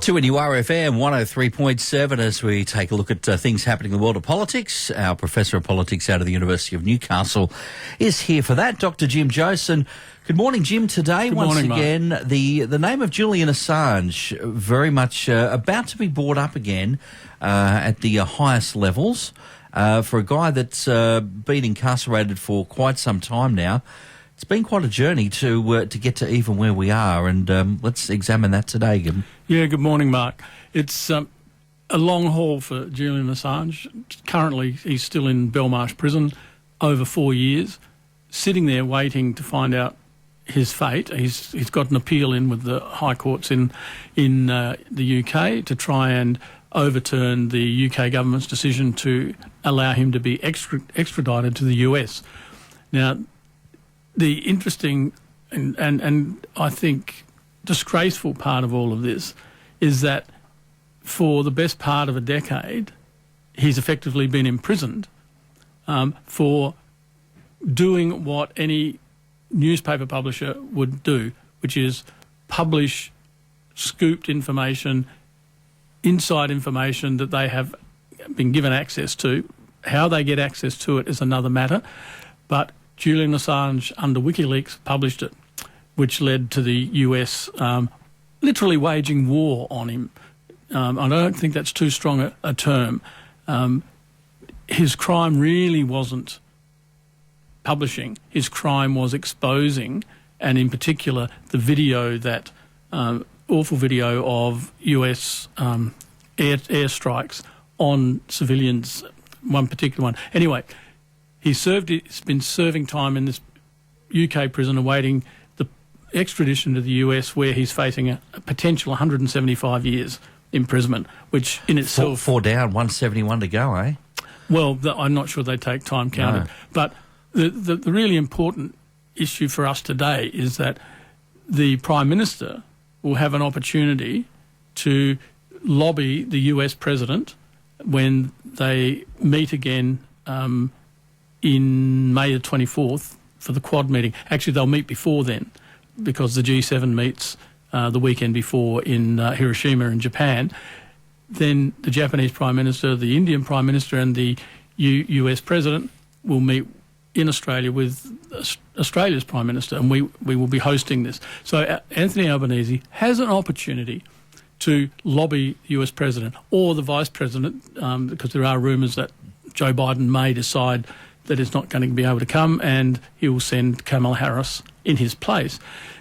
2NURFM 103.7 as we take a look at things happening in the world of politics. Our Professor of Politics out of the University of Newcastle is here for that, Dr. Jim Jose. And good morning, Jim. Today, once again, the name of Julian Assange very much about to be brought up again at the highest levels for a guy that's been incarcerated for quite some time now. It's been quite a journey to get to even where we are, and let's examine that today, Jim. Yeah, good morning, Mark. It's a long haul for Julian Assange. Currently, he's still in Belmarsh prison, over 4 years, sitting there waiting to find out his fate. He's got an appeal in with the high courts in the UK to try and overturn the UK government's decision to allow him to be extradited to the US. Now, the interesting and I think disgraceful part of all of this is that for the best part of a decade, he's effectively been imprisoned for doing what any newspaper publisher would do, which is publish scooped information, inside information that they have been given access to. How they get access to it is another matter, but Julian Assange, under WikiLeaks, published it, which led to the US literally waging war on him. I don't think that's too strong a term. His crime really wasn't publishing. His crime was exposing, and in particular, the video, that awful video of US airstrikes on civilians, one particular one. Anyway, he's been serving time in this UK prison awaiting the extradition to the US, where he's facing a potential 175 years imprisonment, which in itself... Four down, 171 to go, eh? Well, I'm not sure they take time counted. No. But the really important issue for us today is that the Prime Minister will have an opportunity to lobby the US President when they meet again in May the 24th for the Quad meeting. Actually, they'll meet before then, because the G7 meets the weekend before in Hiroshima in Japan. Then the Japanese Prime Minister, the Indian Prime Minister and the US President will meet in Australia with Australia's Prime Minister, and we will be hosting this. So Anthony Albanese has an opportunity to lobby the US President or the Vice President, because there are rumours that Joe Biden may decide that it's not going to be able to come, and he will send Kamala Harris in his place.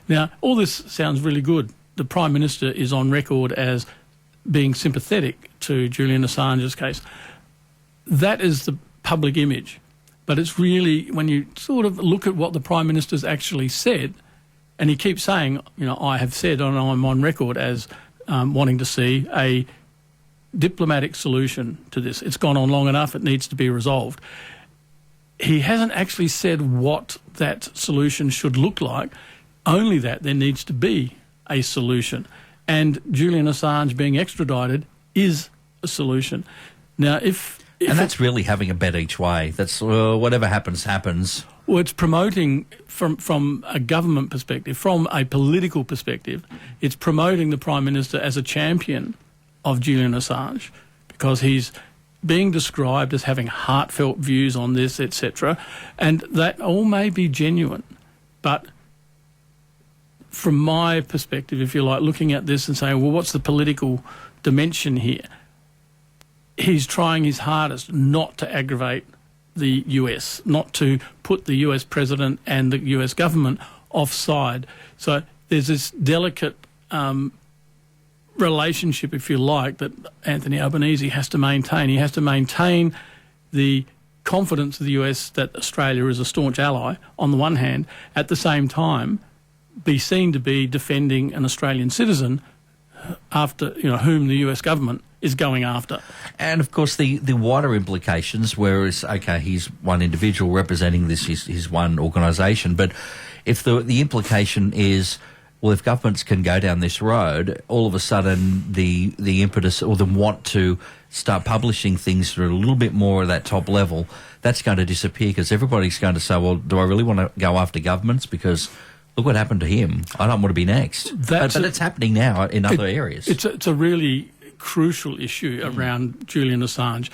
Now, all this sounds really good. The Prime Minister is on record as being sympathetic to Julian Assange's case. That is the public image. But it's really, when you sort of look at what the Prime Minister's actually said, and he keeps saying, you know, I have said, and I'm on record as wanting to see a diplomatic solution to this. It's gone on long enough, it needs to be resolved. He hasn't actually said what that solution should look like, only that there needs to be a solution. And Julian Assange being extradited is a solution. Now, if and that's really having a bet each way. That's whatever happens, happens. Well, it's promoting, from a government perspective, from a political perspective, it's promoting the Prime Minister as a champion of Julian Assange, because he's being described as having heartfelt views on this, etc. And that all may be genuine. But from my perspective, if you like, looking at this and saying, well, what's the political dimension here? He's trying his hardest not to aggravate the US, not to put the US President and the US government offside. So there's this delicate relationship, if you like, that Anthony Albanese has to maintain. He has to maintain the confidence of the US that Australia is a staunch ally, on the one hand, at the same time be seen to be defending an Australian citizen after, you know, whom the US government is going after. And of course the wider implications, whereas, okay, he's one individual representing this, his one organisation, but if the implication is, well, if governments can go down this road, all of a sudden the impetus or the want to start publishing things that are a little bit more at that top level, that's going to disappear, because everybody's going to say, well, do I really want to go after governments because look what happened to him. I don't want to be next. But it's happening now in other areas. It's a really crucial issue around Julian Assange.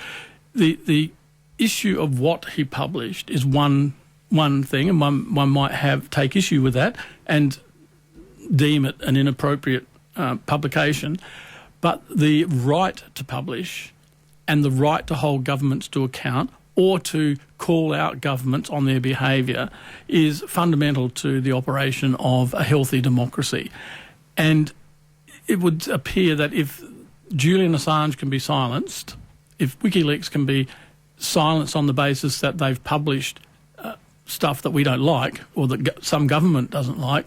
The issue of what he published is one thing, and one might take issue with that and deem it an inappropriate publication. But the right to publish and the right to hold governments to account or to call out governments on their behaviour is fundamental to the operation of a healthy democracy. And it would appear that if Julian Assange can be silenced, if WikiLeaks can be silenced on the basis that they've published stuff that we don't like or that some government doesn't like,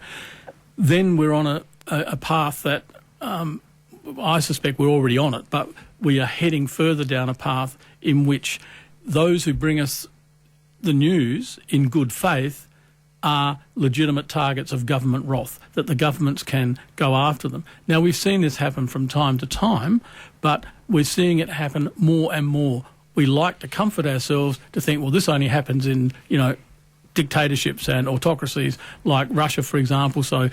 then we're on a path that I suspect we're already on it, but we are heading further down a path in which those who bring us the news in good faith are legitimate targets of government wrath, that the governments can go after them. Now, we've seen this happen from time to time, but we're seeing it happen more and more. We like to comfort ourselves to think, well, this only happens in, dictatorships and autocracies like Russia, for example. So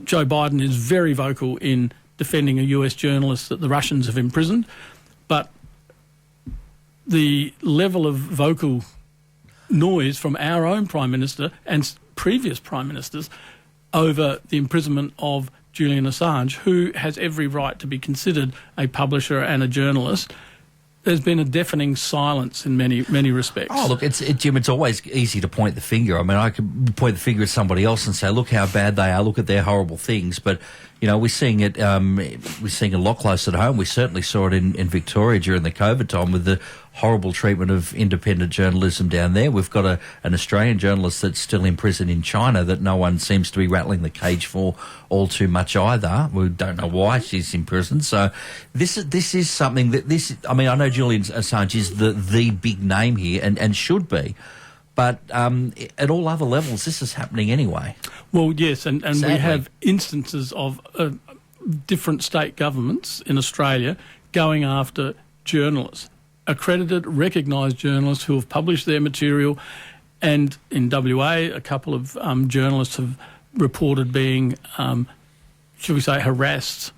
Joe Biden is very vocal in defending a US journalist that the Russians have imprisoned. But the level of vocal noise from our own Prime Minister and previous Prime Ministers over the imprisonment of Julian Assange, who has every right to be considered a publisher and a journalist, there's been a deafening silence in many respects. Oh, look, Jim, it's always easy to point the finger. I mean, I could point the finger at somebody else and say, look how bad they are, look at their horrible things. But, we're seeing it a lot closer to home. We certainly saw it in Victoria during the COVID time with the horrible treatment of independent journalism down there. We've got an Australian journalist that's still in prison in China that no one seems to be rattling the cage for all too much either. We don't know why she's in prison. So this is something that I know Julian Assange is the big name here and should be. But at all other levels, this is happening anyway. Well, yes, and we have instances of different state governments in Australia going after journalists, accredited, recognised journalists who have published their material. And in WA, a couple of journalists have reported being, should we say, harassed,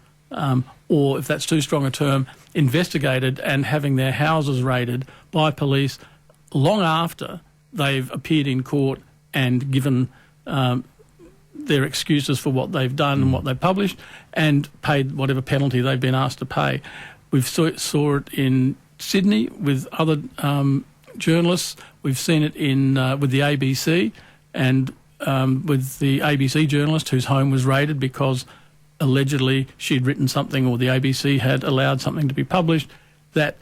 or if that's too strong a term, investigated and having their houses raided by police long after they've appeared in court and given their excuses for what they've done and what they've published and paid whatever penalty they've been asked to pay. We've saw it in Sydney with other journalists. We've seen it in with the ABC and with the ABC journalist whose home was raided because allegedly she'd written something or the ABC had allowed something to be published that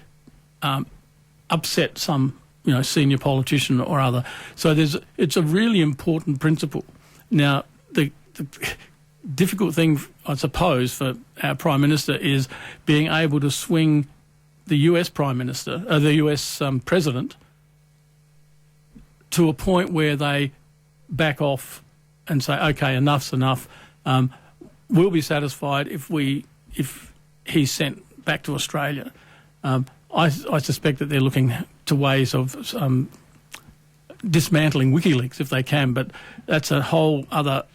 upset some senior politician or other. So it's a really important principle. Now, the difficult thing, I suppose, for our Prime Minister is being able to swing the US Prime Minister, the US President, to a point where they back off and say, okay, enough's enough. We'll be satisfied if he's sent back to Australia. I suspect that they're looking to ways of dismantling WikiLeaks if they can, but that's a whole other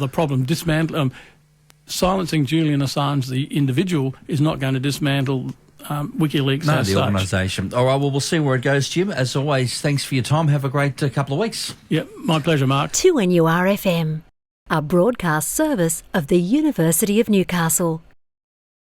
problem. Silencing Julian Assange, the individual, is not going to dismantle WikiLeaks as the organisation. All right, well, we'll see where it goes, Jim. As always, thanks for your time. Have a great couple of weeks. Yeah, my pleasure, Mark. 2NURFM, a broadcast service of the University of Newcastle.